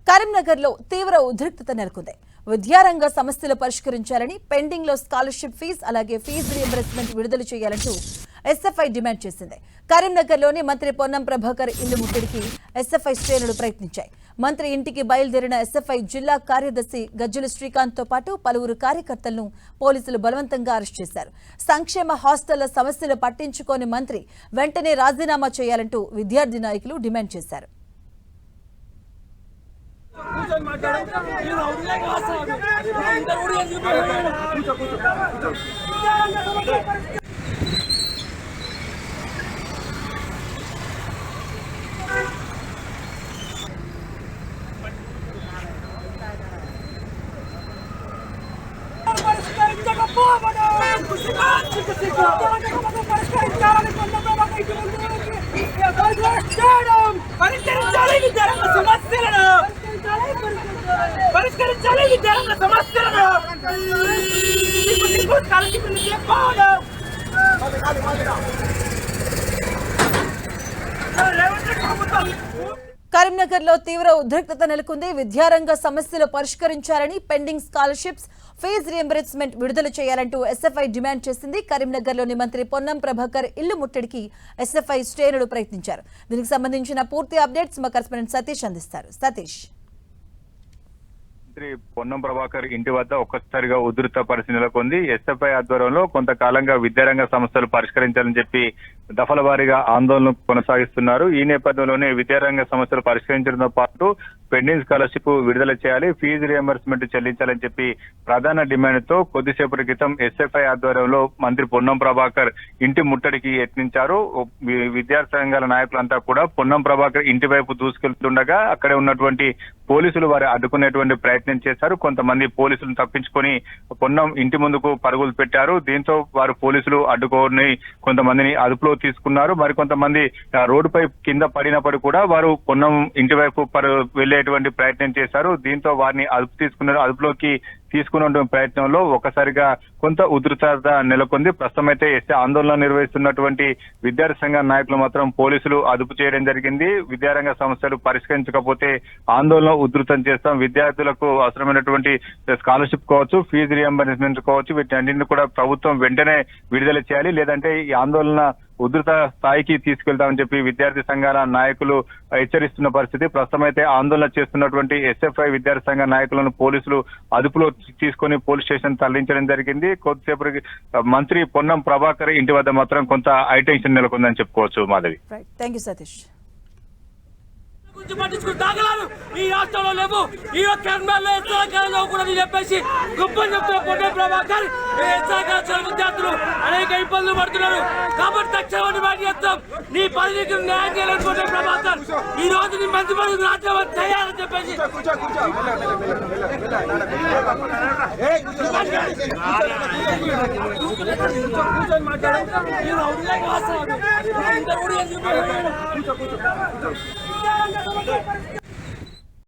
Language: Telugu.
కరీంనగర్లో తీవ్ర ఉద్రిక్తత నెలకొంది. విద్యారంగ సమస్యలు పరిష్కరించాలని, పెండింగ్ లో స్కాలర్షిప్ ఫీజు అలాగే ఫీజు రీయింబర్స్మెంట్ విడుదల చేయాలంటూ ఎస్ఎఫ్ఐ డిమాండ్ చేసింది. కరీంనగర్లోని మంత్రి పొన్నం ప్రభాకర్ ఇల్లు ముట్టడికి ఎస్ఎఫ్ఐ శ్రేణులు ప్రయత్నించాయి. మంత్రి ఇంటికి బయలుదేరిన ఎస్ఎఫ్ఐ జిల్లా కార్యదర్శి గజ్జుల శ్రీకాంత్ తో పాటు పలువురు కార్యకర్తలను పోలీసులు బలవంతంగా అరెస్ట్ చేశారు. సంక్షేమ హాస్టళ్ల సమస్యలు పట్టించుకోని మంత్రి వెంటనే రాజీనామా చేయాలంటూ విద్యార్థి నాయకులు డిమాండ్ చేశారు. కరీంనగర్లో తీవ్ర ఉద్రిక్తత నెలకొంది. విద్యారంగ సమస్యలు పరిష్కరించాలని, పెండింగ్ స్కాలర్షిప్స్, ఫీజు రీయింబర్స్మెంట్ విడుదల చేయాలంటూ ఎస్ఎఫ్ఐ డిమాండ్ చేసింది. కరీంనగర్లోని మంత్రి పొన్నం ప్రభాకర్ ఇల్లు ముట్టడికి ఎస్ఎఫ్ఐ శ్రేణులు ప్రయత్నించారు. దీనికి సంబంధించిన పూర్తి అప్డేట్స్ మా కరెస్పాండెంట్ సతీష్ అందిస్తారు. సతీష్, మంత్రి పొన్నం ప్రభాకర్ ఇంటి వద్ద ఒక్కసారిగా ఉధృత పరిస్థితి నెలకొంది. ఎస్ఎఫ్ఐ ఆధ్వర్యంలో కొంతకాలంగా విద్యారంగ సమస్యలు పరిష్కరించాలని చెప్పి దఫల వారీగా ఆందోళన కొనసాగిస్తున్నారు. ఈ నేపథ్యంలోనే విద్యారంగ సమస్యలు పరిష్కరించడంతో పాటు పెండింగ్ స్కాలర్షిప్ విడుదల చేయాలి, ఫీజు రియంబర్స్మెంట్ చెల్లించాలని చెప్పి ప్రధాన డిమాండ్ తో కొద్దిసేపటి క్రితం ఎస్ఎఫ్ఐ ఆధ్వర్యంలో మంత్రి పొన్నం ప్రభాకర్ ఇంటి ముట్టడికి యత్నించారు. విద్యార్థి సంఘాల నాయకులంతా కూడా పొన్నం ప్రభాకర్ ఇంటి వైపు దూసుకెళ్తుండగా అక్కడే ఉన్నటువంటి పోలీసులు వారు అడ్డుకునేటువంటి ప్రయత్నం చేశారు. కొంతమంది పోలీసులను తప్పించుకొని పొన్నం ఇంటి ముందుకు పరుగులు పెట్టారు. దీంతో వారు పోలీసులు అడ్డుకొని కొంతమందిని అదుపులో తీసుకున్నారు. మరికొంతమంది రోడ్డుపై కింద పడినప్పుడు కూడా వారు పొన్నం ఇంటి వైపు వెళ్లేటువంటి ప్రయత్నం చేశారు. దీంతో వారిని అదుపులోకి తీసుకున్న ప్రయత్నంలో ఒకసారిగా కొంత ఉధృతత నెలకొంది. ప్రస్తుతం అయితే ఆందోళన నిర్వహిస్తున్నటువంటి విద్యార్థి సంఘ నాయకులు మాత్రం పోలీసులు అదుపు చేయడం జరిగింది. విద్యారంగ సమస్యలు పరిష్కరించకపోతే ఆందోళన ఉధృతం చేస్తాం, విద్యార్థులకు అవసరమైనటువంటి స్కాలర్షిప్ కావచ్చు, ఫీజు రియంబర్స్మెంట్ కావచ్చు, వీటన్నింటినీ కూడా ప్రభుత్వం వెంటనే విడుదల చేయాలి, లేదంటే ఈ ఆందోళన ఉధృత స్థాయికి తీసుకెళ్తామని చెప్పి విద్యార్థి సంఘాల నాయకులు హెచ్చరిస్తున్న పరిస్థితి. ప్రస్తుతం అయితే ఆందోళన చేస్తున్నటువంటి ఎస్ఎఫ్ఐ విద్యార్థి సంఘ నాయకులను పోలీసులు అదుపులో తీసుకొని పోలీస్ స్టేషన్ తరలించడం జరిగింది. కొద్దిసేపటికి మంత్రి పొన్నం ప్రభాకర్ ఇంటి వద్ద మాత్రం కొంత హైటెన్షన్ నెలకొందని చెప్పుకోవచ్చు. మాధవి, సతీష్. దాఖలాలు ఈ రాష్ట్రంలో లేవు. ఈ కర్మల్లో ఎస్ఆర్లో కూడా చెప్పేసి గొప్పని చెప్తున్న పొన్నం ప్రభాకర్ ఎస్ఆర్ విద్యార్థులు అనేక ఇబ్బందులు పడుతున్నారు. కాబట్టి తక్షణం బయట చేస్తాం. నీ పదవికి న్యాయం చేయాలని పొన్నం ప్రభాకర్ ఈ రోజు నీ మంత్రి పదవి రాజ్యం చేయాలని చెప్పేసి మాట్లాడారు.